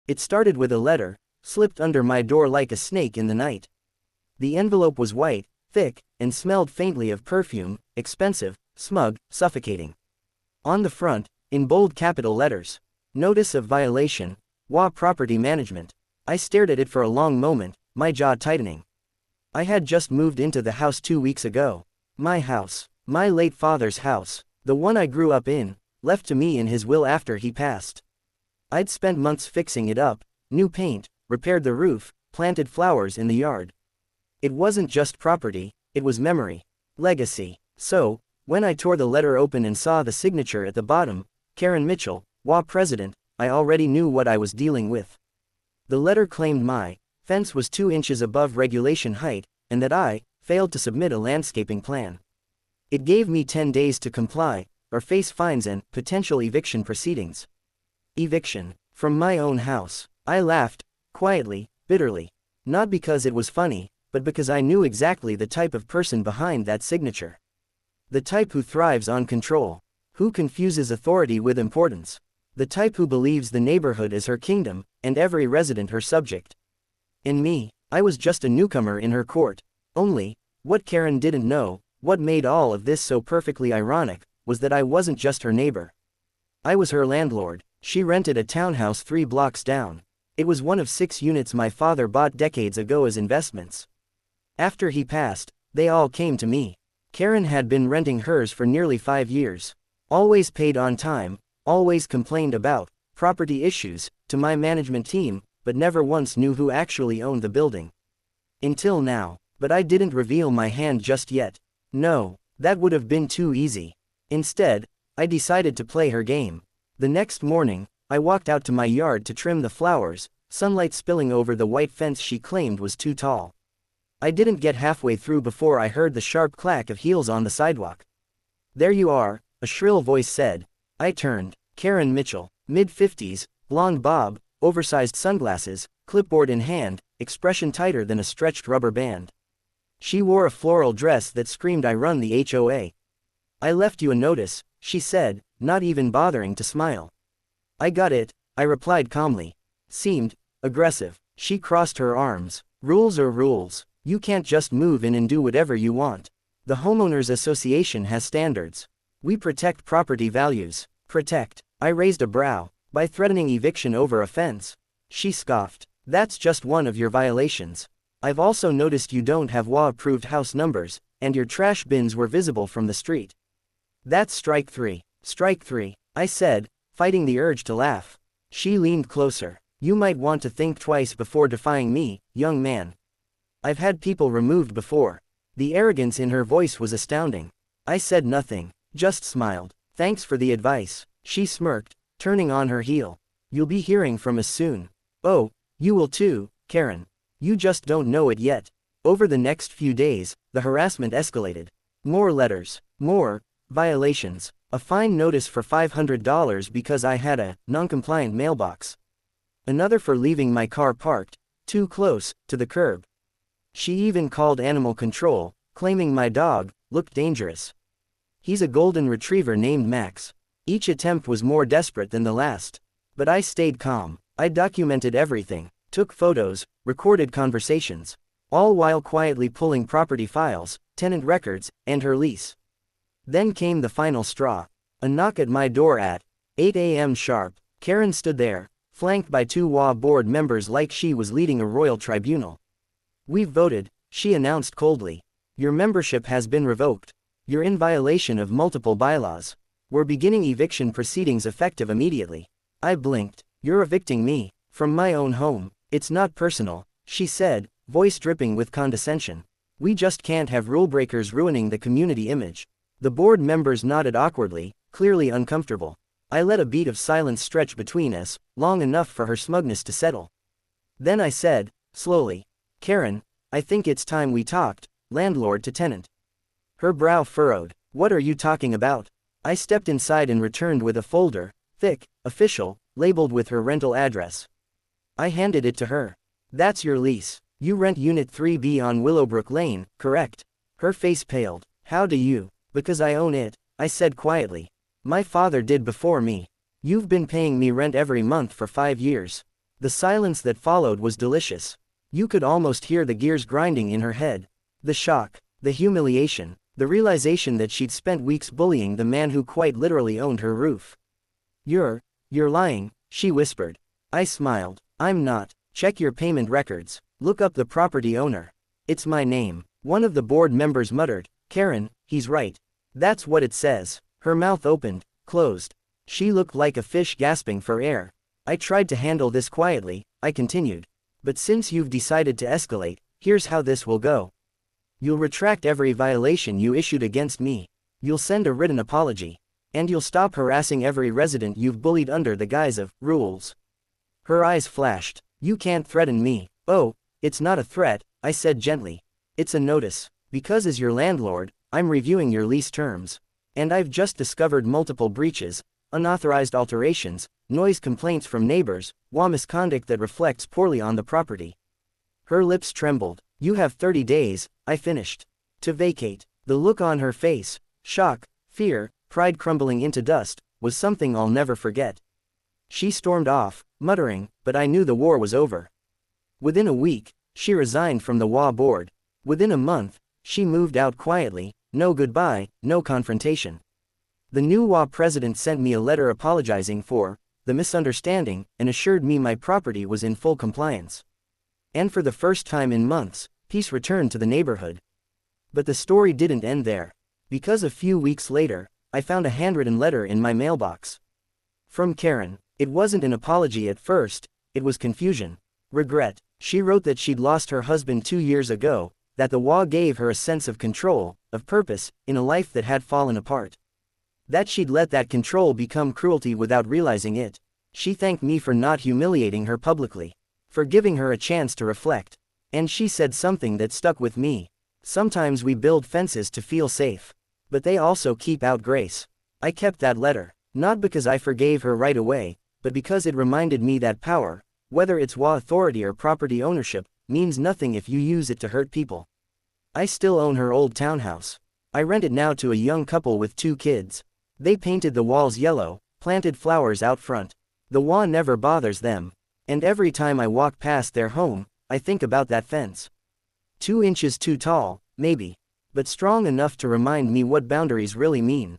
It started with a letter, slipped under my door like a snake in the night. The envelope was white, thick, and smelled faintly of perfume, expensive, smug, suffocating. On the front, in bold capital letters, Notice of Violation, HOA Property Management. I stared at it for a long moment, my jaw tightening. I had just moved into the house 2 weeks ago. My house. My late father's house. The one I grew up in, left to me in his will after he passed. I'd spent months fixing it up, new paint, repaired the roof, planted flowers in the yard. It wasn't just property, it was memory. Legacy. So, when I tore the letter open and saw the signature at the bottom, Karen Mitchell, HOA President, I already knew what I was dealing with. The letter claimed my fence was 2 inches above regulation height, and that I failed to submit a landscaping plan. It gave me 10 days to comply, or face fines and potential eviction proceedings. Eviction. From my own house. I laughed, quietly, bitterly. Not because it was funny, but because I knew exactly the type of person behind that signature. The type who thrives on control. Who confuses authority with importance. The type who believes the neighborhood is her kingdom, and every resident her subject. In me, I was just a newcomer in her court. Only, what Karen didn't know, what made all of this so perfectly ironic, was that I wasn't just her neighbor. I was her landlord. She rented a townhouse 3 blocks down. It was one of 6 units my father bought decades ago as investments. After he passed, they all came to me. Karen had been renting hers for nearly 5 years. Always paid on time, always complained about property issues to my management team, but never once knew who actually owned the building. Until now. But I didn't reveal my hand just yet. No, that would have been too easy. Instead, I decided to play her game. The next morning, I walked out to my yard to trim the flowers, sunlight spilling over the white fence she claimed was too tall. I didn't get halfway through before I heard the sharp clack of heels on the sidewalk. "There you are," a shrill voice said. I turned. Karen Mitchell, mid-50s, blonde bob, oversized sunglasses, clipboard in hand, expression tighter than a stretched rubber band. She wore a floral dress that screamed "I run the HOA. "I left you a notice," she said, not even bothering to smile. "I got it," I replied calmly. Seemed aggressive. She crossed her arms. "Rules are rules. You can't just move in and do whatever you want. The Homeowners Association has standards. We protect property values." Protect. I raised a brow. By threatening eviction over a fence? She scoffed. "That's just one of your violations. I've also noticed you don't have HOA-approved house numbers, and your trash bins were visible from the street." "That's strike 3. Strike 3, I said, fighting the urge to laugh. She leaned closer. "You might want to think twice before defying me, young man. I've had people removed before." The arrogance in her voice was astounding. I said nothing, just smiled. "Thanks for the advice," she smirked, turning on her heel. "You'll be hearing from us soon." "Oh, you will too, Karen. You just don't know it yet." Over the next few days, the harassment escalated. More letters, more violations, a fine notice for $500 because I had a non-compliant mailbox. Another for leaving my car parked too close to the curb. She even called animal control, claiming my dog looked dangerous. He's a golden retriever named Max. Each attempt was more desperate than the last. But I stayed calm. I documented everything, took photos, recorded conversations, all while quietly pulling property files, tenant records, and her lease. Then came the final straw. A knock at my door at 8 a.m. sharp. Karen stood there, flanked by 2 HOA board members like she was leading a royal tribunal. "We've voted," she announced coldly. "Your membership has been revoked. You're in violation of multiple bylaws. We're beginning eviction proceedings effective immediately." I blinked. "You're evicting me from my own home." "It's not personal," she said, voice dripping with condescension. "We just can't have rule breakers ruining the community image." The board members nodded awkwardly, clearly uncomfortable. I let a beat of silence stretch between us, long enough for her smugness to settle. Then I said, slowly, "Karen, I think it's time we talked, landlord to tenant." Her brow furrowed. "What are you talking about?" I stepped inside and returned with a folder, thick, official, labeled with her rental address. I handed it to her. "That's your lease. You rent Unit 3B on Willowbrook Lane, correct?" Her face paled. "How do you?" "Because I own it," I said quietly. "My father did before me. You've been paying me rent every month for 5 years. The silence that followed was delicious. You could almost hear the gears grinding in her head. The shock, the humiliation, the realization that she'd spent weeks bullying the man who quite literally owned her roof. You're lying, she whispered. I smiled. I'm not. Check your payment records. Look up the property owner. It's my name. One of the board members muttered, Karen, he's right. That's what it says. Her mouth opened, closed. She looked like a fish gasping for air. I tried to handle this quietly, I continued. But since you've decided to escalate, here's how this will go. You'll retract every violation you issued against me. You'll send a written apology. And you'll stop harassing every resident you've bullied under the guise of rules. Her eyes flashed. You can't threaten me. Oh, it's not a threat, I said gently. It's a notice. Because as your landlord, I'm reviewing your lease terms. And I've just discovered multiple breaches, unauthorized alterations, noise complaints from neighbors, HOA misconduct that reflects poorly on the property. Her lips trembled. You have 30 days, I finished. To vacate. The look on her face, shock, fear, pride crumbling into dust, was something I'll never forget. She stormed off, muttering, but I knew the war was over. Within a week, she resigned from the HOA board. Within a month, she moved out quietly, no goodbye, no confrontation. The new HOA president sent me a letter apologizing for the misunderstanding and assured me my property was in full compliance. And for the first time in months, peace returned to the neighborhood. But the story didn't end there. Because a few weeks later, I found a handwritten letter in my mailbox. From Karen. It wasn't an apology at first, it was confusion. Regret. She wrote that she'd lost her husband 2 years ago, that the HOA gave her a sense of control, of purpose, in a life that had fallen apart. That she'd let that control become cruelty without realizing it. She thanked me for not humiliating her publicly. For giving her a chance to reflect. And she said something that stuck with me. Sometimes we build fences to feel safe. But they also keep out grace. I kept that letter. Not because I forgave her right away, but because it reminded me that power, whether it's HOA authority or property ownership, means nothing if you use it to hurt people. I still own her old townhouse. I rent it now to a young couple with 2 kids. They painted the walls yellow, planted flowers out front. The HOA never bothers them. And every time I walk past their home, I think about that fence. 2 inches too tall, maybe. But strong enough to remind me what boundaries really mean.